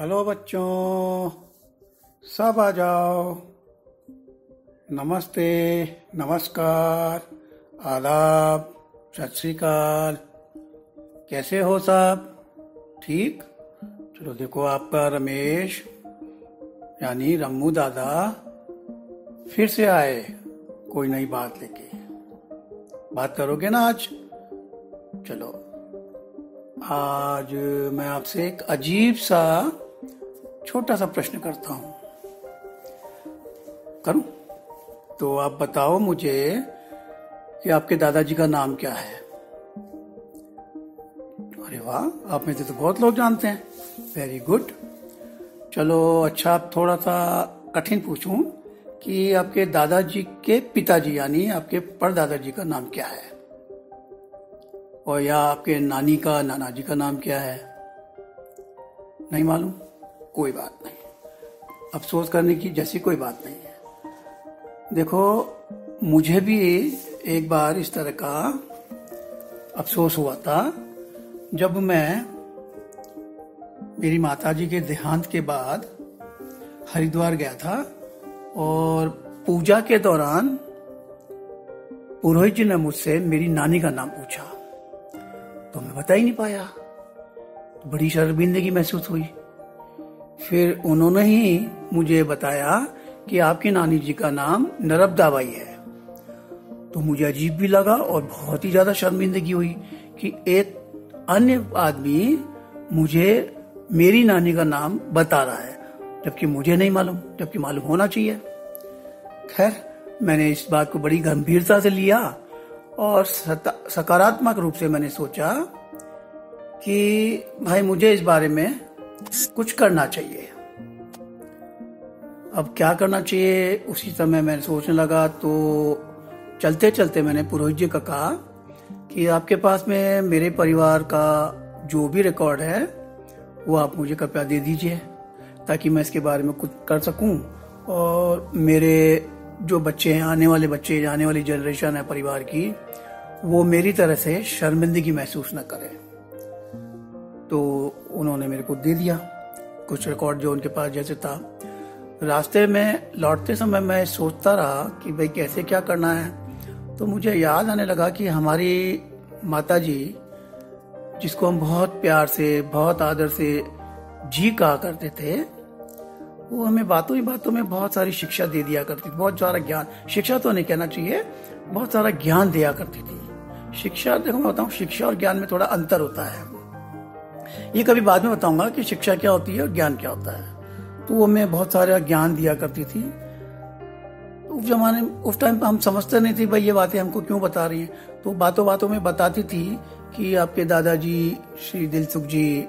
Hello बच्चों, सब आ जाओ। नमस्ते, नमस्कार, आदाब, सत श्री अकाल। कैसे हो सब? ठीक। चलो देखो, आपका रमेश यानी रम्मू दादा फिर से आए कोई नई बात लेके। बात करोगे ना आज? चलो, आज मैं आपसे एक अजीब सा छोटा सा प्रश्न करता हूं। करूं? तो आप बताओ मुझे कि आपके दादाजी का नाम क्या है? अरे वाह, आप में से तो बहुत लोग जानते हैं। Very good. चलो अच्छा, आप थोड़ा सा कठिन पूछूं कि आपके दादाजी के पिताजी यानी आपके परदादाजी का नाम क्या है? और या आपके नानी का, नाना जी का नाम क्या है? नहीं मालूम? कोई बात नहीं, अफसोस करने की जैसी कोई बात नहीं है। देखो, मुझे भी एक बार इस तरह का अफसोस हुआ था जब मैं मेरी माताजी के देहांत के बाद हरिद्वार गया था और पूजा के दौरान पुरोहित जी ने मुझसे मेरी नानी का नाम पूछा तो मैं बता ही नहीं पाया। तो बड़ी शर्मिंदगी महसूस हुई। फिर उन्होंने ही मुझे बताया कि आपकी नानी जी का नाम नरबदाबाई है। तो मुझे अजीब भी लगा और बहुत ही ज्यादा शर्मिंदगी हुई कि एक अन्य आदमी मुझे मेरी नानी का नाम बता रहा है जबकि मुझे नहीं मालूम, जबकि मालूम होना चाहिए। खैर, मैंने इस बात को बड़ी गंभीरता से लिया और सकारात्मक रूप से मैंने सोचा कि भाई मुझे इस बारे में कुछ करना चाहिए। अब क्या करना चाहिए उसी समय मैं सोचने लगा। तो चलते चलते मैंने पुरोहित जी को कहा कि आपके पास में मेरे परिवार का जो भी रिकॉर्ड है वो आप मुझे कृपया दे दीजिए ताकि मैं इसके बारे में कुछ कर सकूं और मेरे जो बच्चे हैं, आने वाले बच्चे, आने वाली जनरेशन है परिवार की, वो मेरी तरह से शर्मिंदगी महसूस न करें। तो उन्होंने मेरे को दे दिया कुछ रिकॉर्ड जो उनके पास जैसे था। रास्ते में लौटते समय मैं सोचता रहा कि भाई कैसे क्या करना है। तो मुझे याद आने लगा कि हमारी माताजी, जिसको हम बहुत प्यार से, बहुत आदर से जी कहा करते थे, वो हमें बातों ही बातों में बहुत सारी शिक्षा दे दिया करती थी। बहुत सारा ज्ञान, शिक्षा तो नहीं कहना चाहिए, बहुत सारा ज्ञान दिया करती थी। शिक्षा, देखो मैं बताऊं, शिक्षा और ज्ञान में थोड़ा अंतर होता है। ये कभी बाद में बताऊंगा कि शिक्षा क्या होती है और ज्ञान क्या होता है। तो वो हमें बहुत सारा ज्ञान दिया करती थी। तो उस जमाने, उस टाइम हम समझते नहीं थे भाई ये बातें हमको क्यों बता रही हैं। तो बातों बातों में बताती थी कि आपके दादाजी श्री दिलसुख जी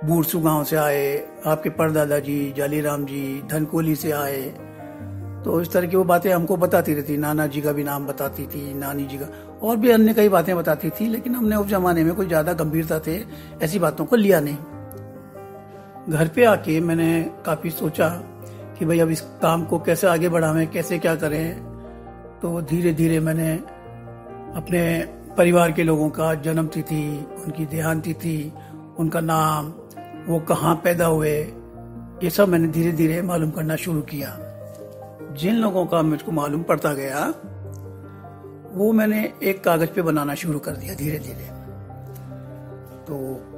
बूरसू गांव से आए, आपके परदादाजी जालीराम जी धनकोली से आए। तो इस तरह की वो बातें हमको बताती रहती। नाना जी का भी नाम बताती थी, नानी जी का, और भी अन्य कई बातें बताती थी। लेकिन हमने उस जमाने में कोई ज्यादा गंभीरता से ऐसी बातों को लिया नहीं। घर पे आके मैंने काफी सोचा कि भाई अब इस काम को कैसे आगे बढ़ावें, कैसे क्या करें। तो धीरे धीरे मैंने अपने परिवार के लोगों का जन्म तिथि, उनकी देहांत तिथि, उनका नाम, वो कहाँ पैदा हुए, ये सब मैंने धीरे धीरे मालूम करना शुरू किया। जिन लोगों का मुझको मालूम पड़ता गया वो मैंने एक कागज पे बनाना शुरू कर दिया धीरे धीरे। तो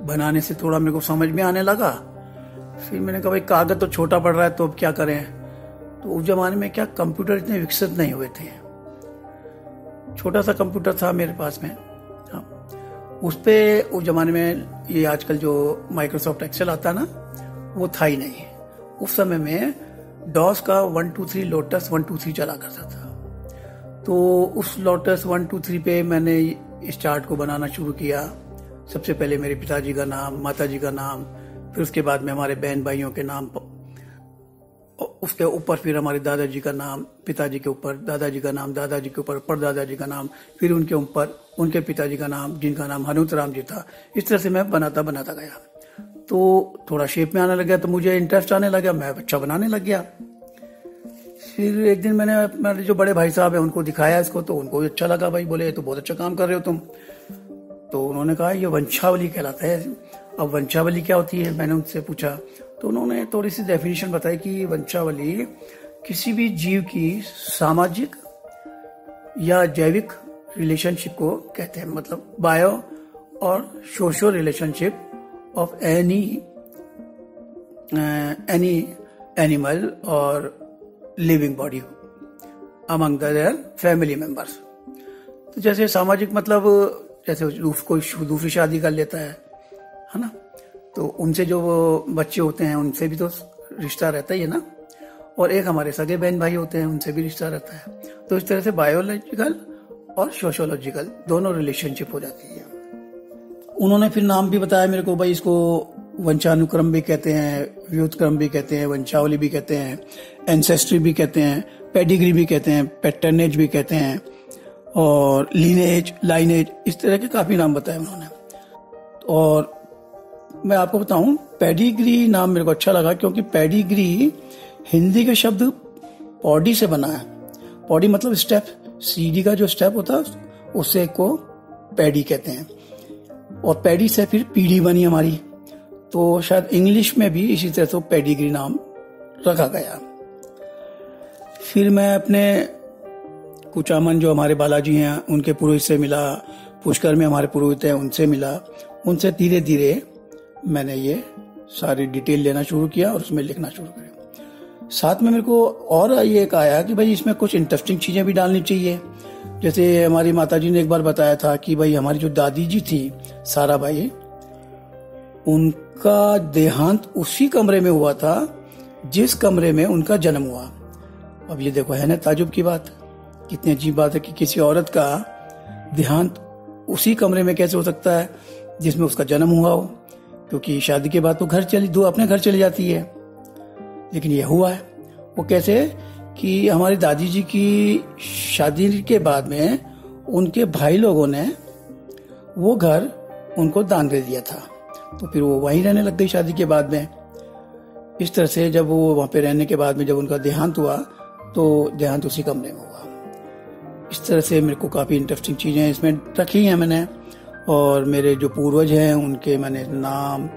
बनाने से थोड़ा मेरे को समझ में आने लगा। फिर मैंने कहा भाई कागज तो छोटा पड़ रहा है तो अब क्या करें। तो उस जमाने में क्या कंप्यूटर इतने विकसित नहीं हुए थे। छोटा सा कंप्यूटर था मेरे पास में। हाँ, उस पे उस जमाने में ये आजकल जो माइक्रोसॉफ्ट एक्सेल आता है ना, वो था ही नहीं। उस समय में डॉस का 123 लोटस 123 चला करता था। तो उस लोटस 123 पे मैंने स्टार्ट को बनाना शुरू किया। सबसे पहले मेरे पिताजी का नाम, माताजी का नाम, फिर उसके बाद में हमारे बहन भाइयों के नाम, उसके ऊपर फिर हमारे दादाजी का नाम, पिताजी के ऊपर दादाजी का नाम, दादाजी के ऊपर परदादाजी का नाम, फिर उनके ऊपर उनके पिताजी का नाम जिनका नाम हनुमत राम जी था। इस तरह से मैं बनाता बनाता गया। तो थोड़ा शेप में आने लग गया तो मुझे इंटरेस्ट आने लगा, मैं अच्छा बनाने लग गया। फिर एक दिन मैंने मेरे जो बड़े भाई साहब है उनको दिखाया इसको, तो उनको भी अच्छा लगा। भाई बोले, ये तो बहुत अच्छा काम कर रहे हो तुम। तो उन्होंने कहा ये वंशावली कहलाता है। अब वंशावली क्या होती है मैंने उनसे पूछा। तो उन्होंने थोड़ी सी डेफिनेशन बताई कि वंशावली किसी भी जीव की सामाजिक या जैविक रिलेशनशिप को कहते हैं, मतलब बायो और social relationship of any animal और living body among their family members. तो जैसे सामाजिक मतलब जैसे कोई दूसरी शादी कर लेता है ना, तो उनसे जो बच्चे होते हैं उनसे भी तो रिश्ता रहता ही है ना, और एक हमारे सगे बहन भाई होते हैं उनसे भी रिश्ता रहता है। तो इस तरह से बायोलॉजिकल और सोशियोलॉजिकल दोनों रिलेशनशिप हो जाती है। उन्होंने फिर नाम भी बताया मेरे को, भाई इसको वंशानुक्रम भी कहते हैं, व्युत्क्रम भी कहते हैं, वंशावली भी कहते हैं, एंसेस्ट्री भी कहते हैं, पेडिग्री भी कहते हैं, पैटर्नेज भी कहते हैं, और लीनेज, लाइनेज, इस तरह के काफी नाम बताए उन्होंने। और मैं आपको बताऊं, पेडिग्री नाम मेरे को अच्छा लगा क्योंकि पेडिग्री हिंदी के शब्द पॉडी से बना है। पॉडी मतलब स्टेप, सीढ़ी का जो स्टेप होता है उससे को पैडी कहते हैं, और पैडी से फिर पीढ़ी बनी हमारी। तो शायद इंग्लिश में भी इसी तरह से पेडिग्री नाम रखा गया। फिर मैं अपने कुचामन जो हमारे बालाजी हैं उनके पुरोहित से मिला, पुष्कर में हमारे पुरोहित हैं उनसे मिला। उनसे धीरे धीरे मैंने ये सारी डिटेल लेना शुरू किया और उसमें लिखना शुरू किया। साथ में मेरे को और ये एक आया कि भाई इसमें कुछ इंटरेस्टिंग चीजें भी डालनी चाहिए। जैसे हमारी माताजी ने एक बार बताया था कि भाई हमारी जो दादी जी थी साराबाई, उनका देहांत उसी कमरे में हुआ था जिस कमरे में उनका जन्म हुआ। अब ये देखो, है ना ताजुब की बात, कितनी अजीब बात है कि किसी औरत का देहांत उसी कमरे में कैसे हो सकता है जिसमें उसका जन्म हुआ हो, क्योंकि शादी के बाद तो अपने घर चली जाती है, लेकिन ये हुआ है। वो कैसे कि हमारी दादी जी की शादी के बाद में उनके भाई लोगों ने वो घर उनको दान दे दिया था, तो फिर वो वहीं रहने लग गई शादी के बाद में। इस तरह से जब वो वहां पे रहने के बाद में जब उनका देहांत हुआ तो देहांत उसी कमरे में हुआ। इस तरह से मेरे को काफी इंटरेस्टिंग चीजें इसमें रखी हैं मैंने, और मेरे जो पूर्वज हैं उनके मैंने नाम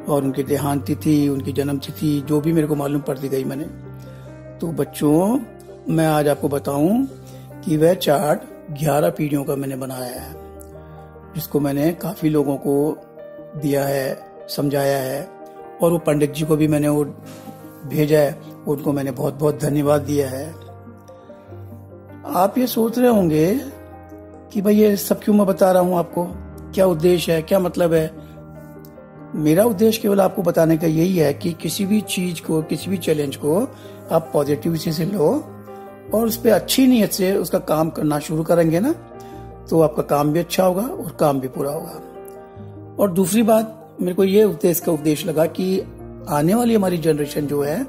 और उनकी देहांत तिथि, उनकी जन्म तिथि जो भी मेरे को मालूम पड़ती गई मैंने। तो बच्चों, मैं आज आपको बताऊं कि वह चार्ट 11 पीढ़ियों का मैंने बनाया है, जिसको मैंने काफी लोगों को दिया है, समझाया है, और वो पंडित जी को भी मैंने वो भेजा है, उनको मैंने बहुत बहुत धन्यवाद दिया है। आप ये सोच रहे होंगे कि भाई ये सब क्यों मैं बता रहा हूं आपको, क्या उद्देश्य है, क्या मतलब है। मेरा उद्देश्य केवल आपको बताने का यही है कि किसी भी चीज को, किसी भी चैलेंज को आप पॉजिटिविटी से लो और उस पर अच्छी नीयत से उसका काम करना शुरू करेंगे ना, तो आपका काम भी अच्छा होगा और काम भी पूरा होगा। और दूसरी बात, मेरे को ये उद्देश्य लगा कि आने वाली हमारी जनरेशन जो है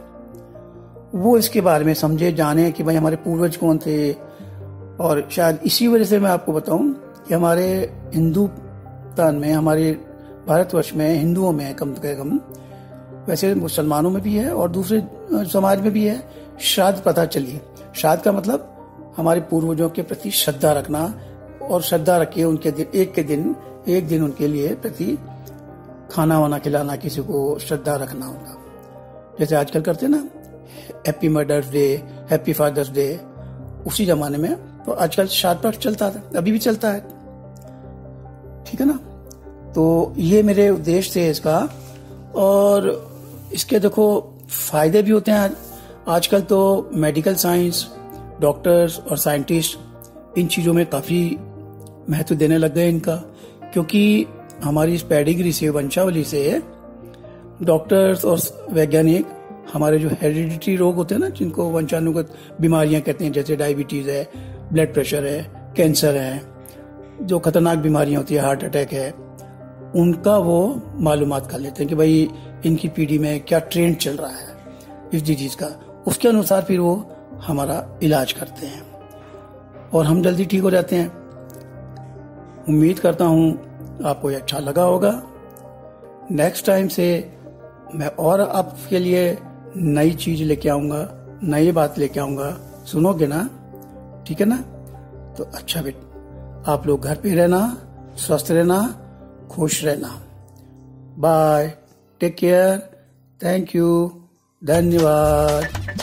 वो इसके बारे में समझे, जाने कि भाई हमारे पूर्वज कौन थे। और शायद इसी वजह से मैं आपको बताऊं कि हमारे हिंदुस्तान में, हमारे भारतवर्ष में, हिंदुओं में कम से कम, वैसे मुसलमानों में भी है और दूसरे समाज में भी है, श्राद्ध प्रथा चली। श्राद्ध का मतलब हमारे पूर्वजों के प्रति श्रद्धा रखना, और श्रद्धा रखिए उनके दिन एक दिन उनके लिए प्रति खाना वाना खिलाना, किसी को श्रद्धा रखना होगा। जैसे आजकल करते ना happy mother's day, happy father's day, उसी जमाने में तो आजकल श्राद्ध चलता था, अभी भी चलता है, ठीक है ना। तो ये मेरे उद्देश्य थे इसका, और इसके देखो फायदे भी होते हैं। आजकल तो मेडिकल साइंस, डॉक्टर्स और साइंटिस्ट इन चीजों में काफी महत्व देने लग गए इनका, क्योंकि हमारी इस पेडिग्री से, वंशावली से डॉक्टर्स और वैज्ञानिक हमारे जो हेरिडिटी रोग होते हैं ना, जिनको वंशानुगत बीमारियां कहते हैं, जैसे डायबिटीज है, ब्लड प्रेशर है, कैंसर है, जो खतरनाक बीमारियां होती है, हार्ट अटैक है, उनका वो मालूमात कर लेते हैं कि भाई इनकी पीढ़ी में क्या ट्रेंड चल रहा है इस डिजीज का। उसके अनुसार फिर वो हमारा इलाज करते हैं और हम जल्दी ठीक हो जाते हैं। उम्मीद करता हूं आपको ये अच्छा लगा होगा। नेक्स्ट टाइम से मैं और आपके लिए नई चीज लेके आऊंगा, नई बात लेके आऊंगा। सुनोगे ना? ठीक है ना? तो अच्छा बेटा, आप लोग घर पे रहना, स्वस्थ रहना, खुश रहना। Bye, take care, thank you, धन्यवाद।